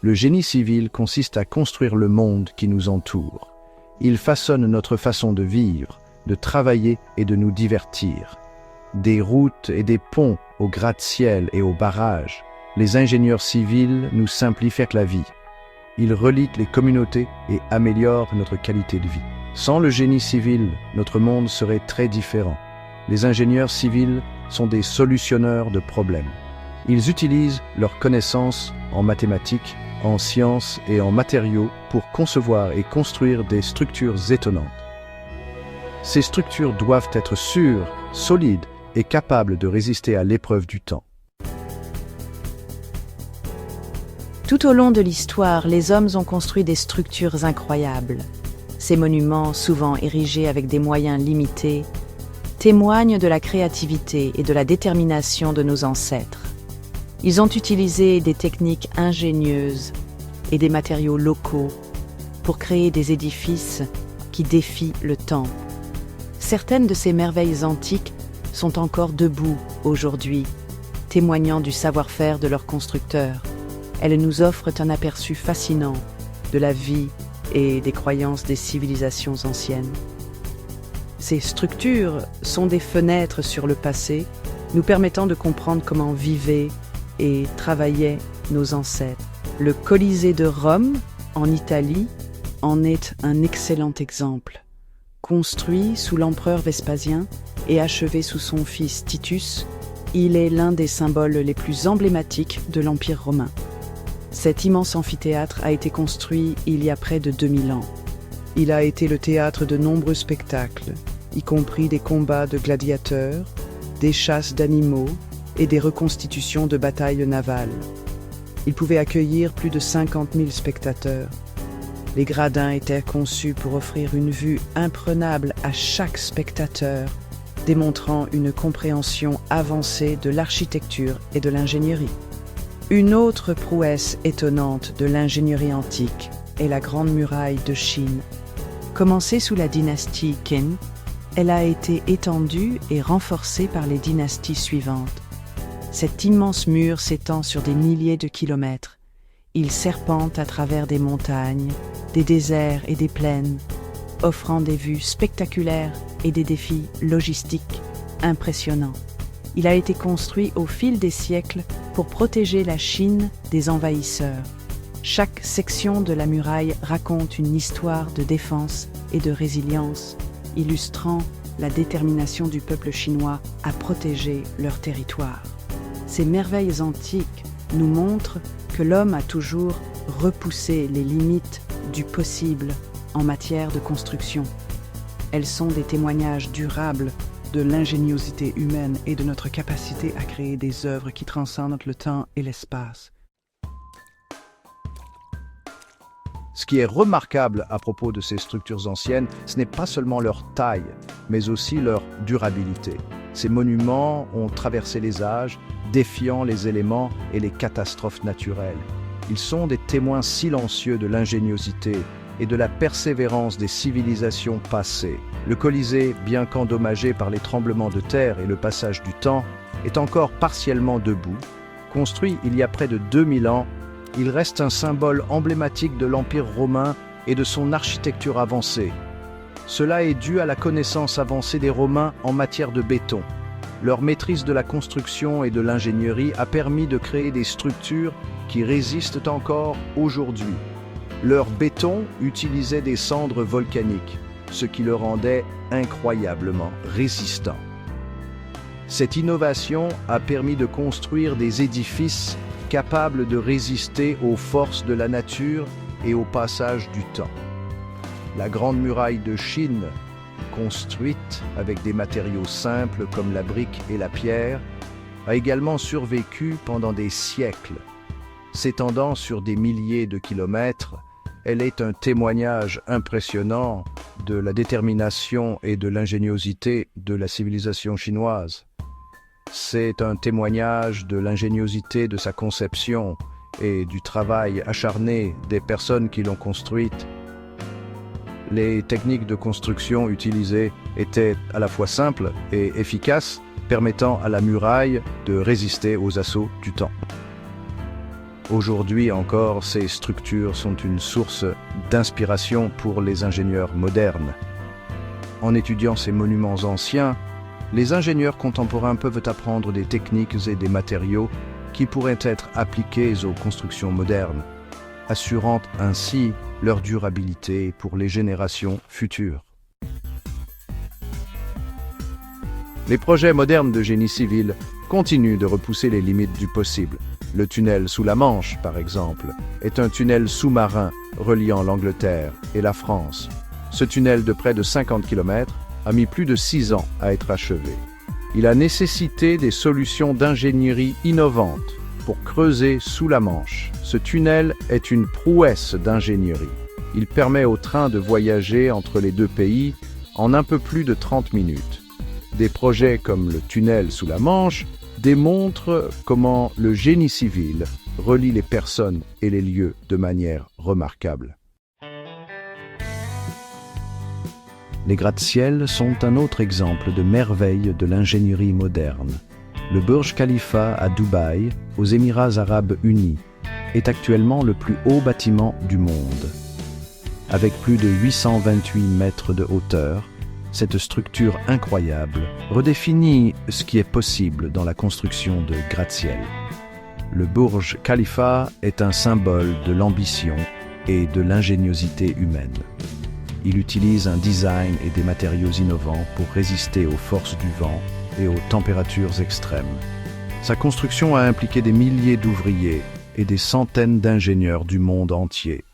Le génie civil consiste à construire le monde qui nous entoure. Il façonne notre façon de vivre, de travailler et de nous divertir. Des routes et des ponts aux gratte-ciel et aux barrages, les ingénieurs civils nous simplifient la vie. Ils relient les communautés et améliorent notre qualité de vie. Sans le génie civil, notre monde serait très différent. Les ingénieurs civils sont des solutionneurs de problèmes. Ils utilisent leurs connaissances en mathématiques, en sciences et en matériaux pour concevoir et construire des structures étonnantes. Ces structures doivent être sûres, solides et capables de résister à l'épreuve du temps. Tout au long de l'histoire, les hommes ont construit des structures incroyables. Ces monuments, souvent érigés avec des moyens limités, témoignent de la créativité et de la détermination de nos ancêtres. Ils ont utilisé des techniques ingénieuses et des matériaux locaux pour créer des édifices qui défient le temps. Certaines de ces merveilles antiques sont encore debout aujourd'hui, témoignant du savoir-faire de leurs constructeurs. Elles nous offrent un aperçu fascinant de la vie et des croyances des civilisations anciennes. Ces structures sont des fenêtres sur le passé, nous permettant de comprendre comment vivaient et travaillaient nos ancêtres. Le Colisée de Rome, en Italie, en est un excellent exemple. Construit sous l'empereur Vespasien et achevé sous son fils Titus, il est l'un des symboles les plus emblématiques de l'Empire romain. Cet immense amphithéâtre a été construit il y a près de 2000 ans. Il a été le théâtre de nombreux spectacles, y compris des combats de gladiateurs, des chasses d'animaux et des reconstitutions de batailles navales. Il pouvait accueillir plus de 50 000 spectateurs. Les gradins étaient conçus pour offrir une vue imprenable à chaque spectateur, démontrant une compréhension avancée de l'architecture et de l'ingénierie. Une autre prouesse étonnante de l'ingénierie antique est la Grande Muraille de Chine. Commencée sous la dynastie Qin, elle a été étendue et renforcée par les dynasties suivantes. Cet immense mur s'étend sur des milliers de kilomètres. Il serpente à travers des montagnes, des déserts et des plaines, offrant des vues spectaculaires et des défis logistiques impressionnants. Il a été construit au fil des siècles pour protéger la Chine des envahisseurs. Chaque section de la muraille raconte une histoire de défense et de résilience, illustrant la détermination du peuple chinois à protéger leur territoire. Ces merveilles antiques nous montrent que l'homme a toujours repoussé les limites du possible en matière de construction. Elles sont des témoignages durables de l'ingéniosité humaine et de notre capacité à créer des œuvres qui transcendent le temps et l'espace. Ce qui est remarquable à propos de ces structures anciennes, ce n'est pas seulement leur taille, mais aussi leur durabilité. Ces monuments ont traversé les âges, défiant les éléments et les catastrophes naturelles. Ils sont des témoins silencieux de l'ingéniosité et de la persévérance des civilisations passées. Le Colisée, bien qu'endommagé par les tremblements de terre et le passage du temps, est encore partiellement debout. Construit il y a près de 2000 ans, il reste un symbole emblématique de l'Empire romain et de son architecture avancée. Cela est dû à la connaissance avancée des Romains en matière de béton. Leur maîtrise de la construction et de l'ingénierie a permis de créer des structures qui résistent encore aujourd'hui. Leur béton utilisait des cendres volcaniques, ce qui le rendait incroyablement résistant. Cette innovation a permis de construire des édifices capables de résister aux forces de la nature et au passage du temps. La Grande Muraille de Chine, construite avec des matériaux simples comme la brique et la pierre, a également survécu pendant des siècles. S'étendant sur des milliers de kilomètres, elle est un témoignage impressionnant de la détermination et de l'ingéniosité de la civilisation chinoise. C'est un témoignage de l'ingéniosité de sa conception et du travail acharné des personnes qui l'ont construite. Les techniques de construction utilisées étaient à la fois simples et efficaces, permettant à la muraille de résister aux assauts du temps. Aujourd'hui encore, ces structures sont une source d'inspiration pour les ingénieurs modernes. En étudiant ces monuments anciens, les ingénieurs contemporains peuvent apprendre des techniques et des matériaux qui pourraient être appliqués aux constructions modernes, assurant ainsi leur durabilité pour les générations futures. Les projets modernes de génie civil continuent de repousser les limites du possible. Le tunnel sous la Manche, par exemple, est un tunnel sous-marin reliant l'Angleterre et la France. Ce tunnel de près de 50 km a mis plus de 6 ans à être achevé. Il a nécessité des solutions d'ingénierie innovantes pour creuser sous la Manche. Ce tunnel est une prouesse d'ingénierie. Il permet aux trains de voyager entre les deux pays en un peu plus de 30 minutes. Des projets comme le tunnel sous la Manche démontrent comment le génie civil relie les personnes et les lieux de manière remarquable. Les gratte-ciels sont un autre exemple de merveille de l'ingénierie moderne. Le Burj Khalifa à Dubaï, aux Émirats arabes unis, est actuellement le plus haut bâtiment du monde. Avec plus de 828 mètres de hauteur, cette structure incroyable redéfinit ce qui est possible dans la construction de gratte-ciel. Le Burj Khalifa est un symbole de l'ambition et de l'ingéniosité humaine. Il utilise un design et des matériaux innovants pour résister aux forces du vent et aux températures extrêmes. Sa construction a impliqué des milliers d'ouvriers et des centaines d'ingénieurs du monde entier.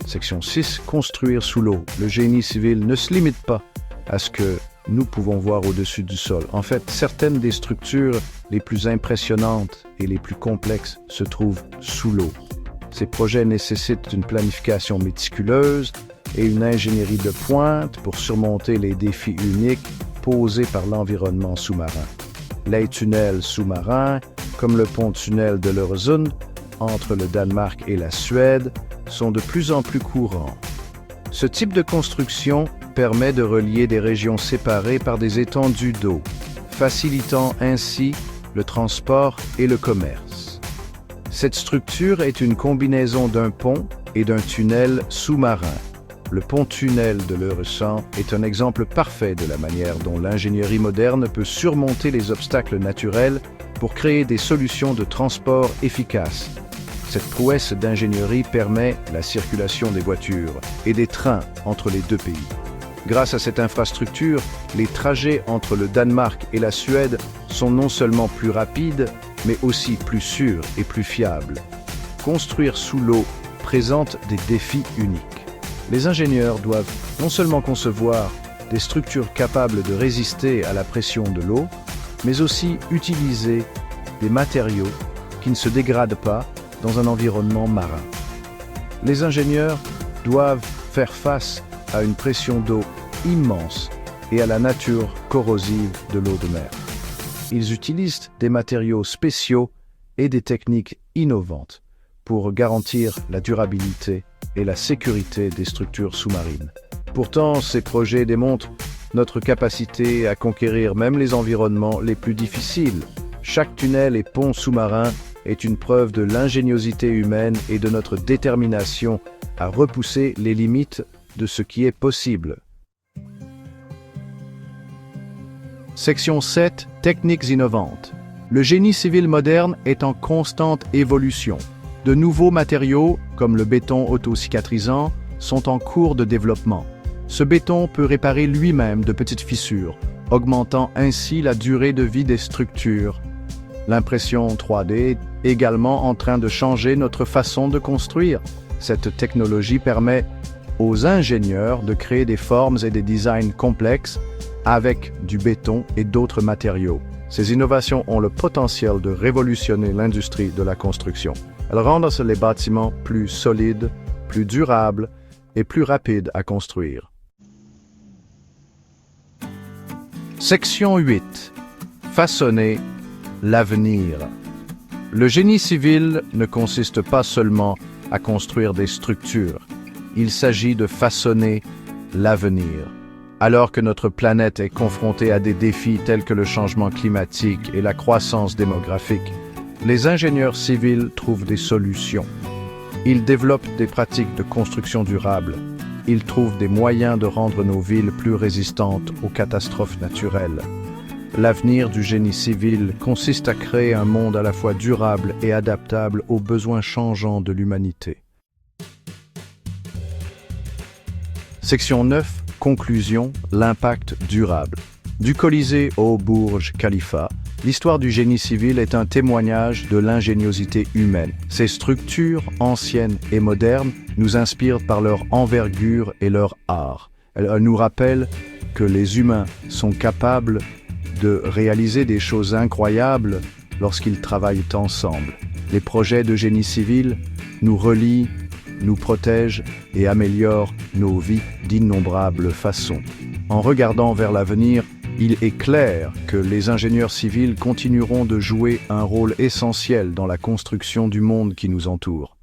Section 6. Construire sous l'eau. Le génie civil ne se limite pas à ce que nous pouvons voir au-dessus du sol. En fait, certaines des structures les plus impressionnantes et les plus complexes se trouvent sous l'eau. Ces projets nécessitent une planification méticuleuse et une ingénierie de pointe pour surmonter les défis uniques posés par l'environnement sous-marin. Les tunnels sous-marins, comme le pont-tunnel de l'Öresund, entre le Danemark et la Suède, sont de plus en plus courants. Ce type de construction permet de relier des régions séparées par des étendues d'eau, facilitant ainsi le transport et le commerce. Cette structure est une combinaison d'un pont et d'un tunnel sous-marin. Le pont-tunnel de l'Öresund est un exemple parfait de la manière dont l'ingénierie moderne peut surmonter les obstacles naturels pour créer des solutions de transport efficaces. Cette prouesse d'ingénierie permet la circulation des voitures et des trains entre les deux pays. Grâce à cette infrastructure, les trajets entre le Danemark et la Suède sont non seulement plus rapides, mais aussi plus sûrs et plus fiables. Construire sous l'eau présente des défis uniques. Les ingénieurs doivent non seulement concevoir des structures capables de résister à la pression de l'eau, mais aussi utiliser des matériaux qui ne se dégradent pas dans un environnement marin. Les ingénieurs doivent faire face à une pression d'eau immense et à la nature corrosive de l'eau de mer. Ils utilisent des matériaux spéciaux et des techniques innovantes pour garantir la durabilité et la sécurité des structures sous-marines. Pourtant, ces projets démontrent notre capacité à conquérir même les environnements les plus difficiles. Chaque tunnel et pont sous-marin est une preuve de l'ingéniosité humaine et de notre détermination à repousser les limites de ce qui est possible. Section 7. Techniques innovantes. Le génie civil moderne est en constante évolution. De nouveaux matériaux, comme le béton auto-cicatrisant, sont en cours de développement. Ce béton peut réparer lui-même de petites fissures, augmentant ainsi la durée de vie des structures. L'impression 3D est également en train de changer notre façon de construire. Cette technologie permet aux ingénieurs de créer des formes et des designs complexes avec du béton et d'autres matériaux. Ces innovations ont le potentiel de révolutionner l'industrie de la construction. Elles rendent les bâtiments plus solides, plus durables et plus rapides à construire. Section 8. Façonner l'avenir. Le génie civil ne consiste pas seulement à construire des structures. Il s'agit de façonner l'avenir. Alors que notre planète est confrontée à des défis tels que le changement climatique et la croissance démographique, les ingénieurs civils trouvent des solutions. Ils développent des pratiques de construction durable. Ils trouvent des moyens de rendre nos villes plus résistantes aux catastrophes naturelles. L'avenir du génie civil consiste à créer un monde à la fois durable et adaptable aux besoins changeants de l'humanité. Section 9. Conclusion. L'impact durable. Du Colisée au Burj Khalifa, l'histoire du génie civil est un témoignage de l'ingéniosité humaine. Ces structures, anciennes et modernes, nous inspirent par leur envergure et leur art. Elles nous rappellent que les humains sont capables de réaliser des choses incroyables lorsqu'ils travaillent ensemble. Les projets de génie civil nous relient, nous protègent et améliorent nos vies d'innombrables façons. En regardant vers l'avenir, il est clair que les ingénieurs civils continueront de jouer un rôle essentiel dans la construction du monde qui nous entoure.